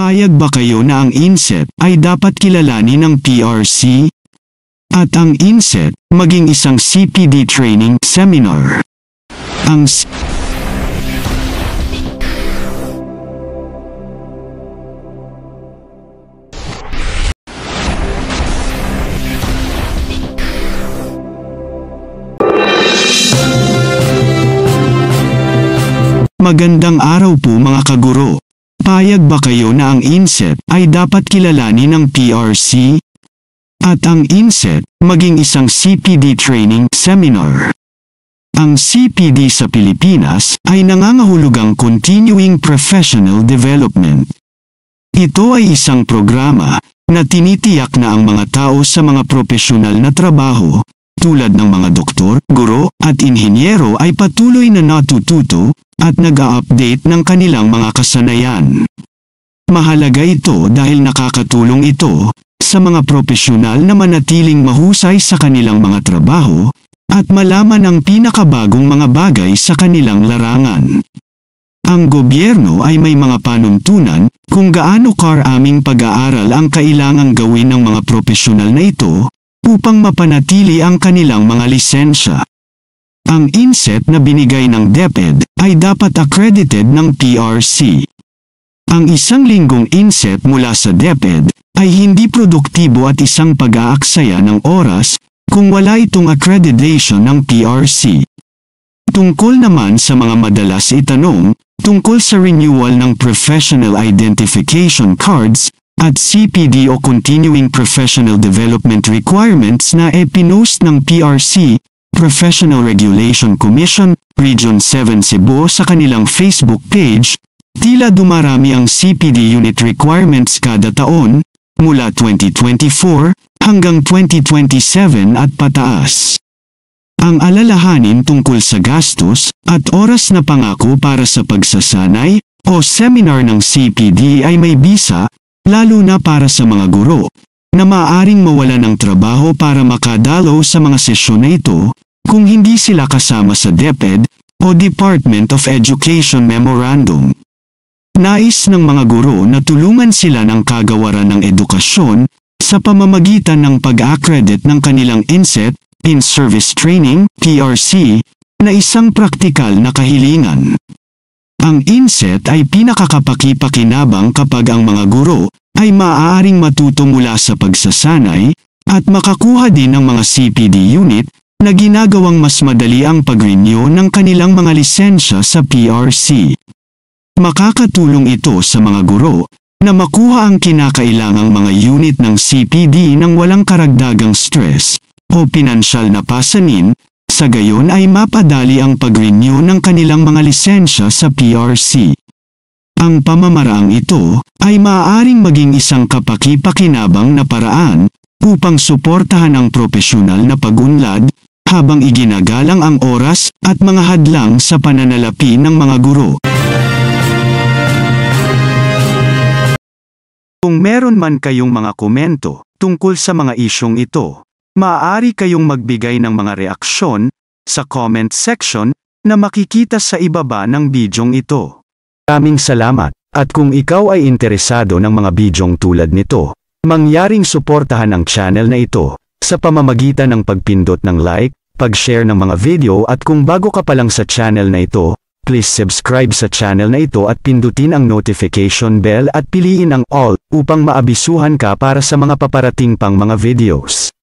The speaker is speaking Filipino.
Payag ba kayo na ang INSET ay dapat kilalanin ng PRC? At ang INSET maging isang CPD training seminar. Magandang araw po mga kaguro. Payag ba kayo na ang INSET ay dapat kilalanin ng PRC? At ang INSET maging isang CPD training seminar. Ang CPD sa Pilipinas ay nangangahulugang Continuing Professional Development. Ito ay isang programa na tinitiyak na ang mga tao sa mga propesyonal na trabaho, tulad ng mga doktor, guro, at inhinyero ay patuloy na natututo at nag-a-update ng kanilang mga kasanayan. Mahalaga ito dahil nakakatulong ito sa mga propesyonal na manatiling mahusay sa kanilang mga trabaho at malaman ang pinakabagong mga bagay sa kanilang larangan. Ang gobyerno ay may mga panuntunan kung gaano karaming pag-aaral ang kailangang gawin ng mga propesyonal na ito upang mapanatili ang kanilang mga lisensya. Ang INSET na binigay ng DepEd ay dapat accredited ng PRC. Ang isang linggong INSET mula sa DepEd ay hindi produktibo at isang pag-aaksaya ng oras kung wala itong accreditation ng PRC. Tungkol naman sa mga madalas itanong, tungkol sa renewal ng Professional Identification Cards at CPD o Continuing Professional Development Requirements na pinost ng PRC, Professional Regulation Commission, Region 7 Cebu sa kanilang Facebook page, tila dumarami ang CPD unit requirements kada taon, mula 2024 hanggang 2027 at pataas. Ang alalahanin tungkol sa gastos at oras na pangako para sa pagsasanay o seminar ng CPD ay may bisa, lalo na para sa mga guro, na maaaring mawala ng trabaho para makadalo sa mga sesyon na ito kung hindi sila kasama sa DepEd o Department of Education Memorandum. Nais ng mga guro na tulungan sila ng kagawaran ng edukasyon sa pamamagitan ng pag-accredit ng kanilang INSET, In-Service Training, PRC, na isang praktikal na kahilingan. Ang INSET ay pinakakapaki-pakinabang kapag ang mga guro ay maaaring matuto mula sa pagsasanay at makakuha din ng mga CPD unit na ginagawang mas madali ang pag-renew ng kanilang mga lisensya sa PRC. Makakatulong ito sa mga guro na makuha ang kinakailangang mga unit ng CPD nang walang karagdagang stress o pinansyal na pasanin, sa gayon ay mapadali ang pag-renew ng kanilang mga lisensya sa PRC. Ang pamamaraang ito ay maaaring maging isang kapaki-pakinabang na paraan upang suportahan ang propesyonal na pag-unlad habang iginagalang ang oras at mga hadlang sa pananalapi ng mga guro. Kung meron man kayong mga komento tungkol sa mga isyong ito, maaari kayong magbigay ng mga reaksyon sa comment section na makikita sa ibaba ng bidyong ito. Maraming salamat, at kung ikaw ay interesado ng mga bidyong tulad nito, mangyaring suportahan ang channel na ito sa pamamagitan ng pagpindot ng like, pag-share ng mga video at kung bago ka pa lang sa channel na ito, please subscribe sa channel na ito at pindutin ang notification bell at piliin ang all upang maabisuhan ka para sa mga paparating pang mga videos.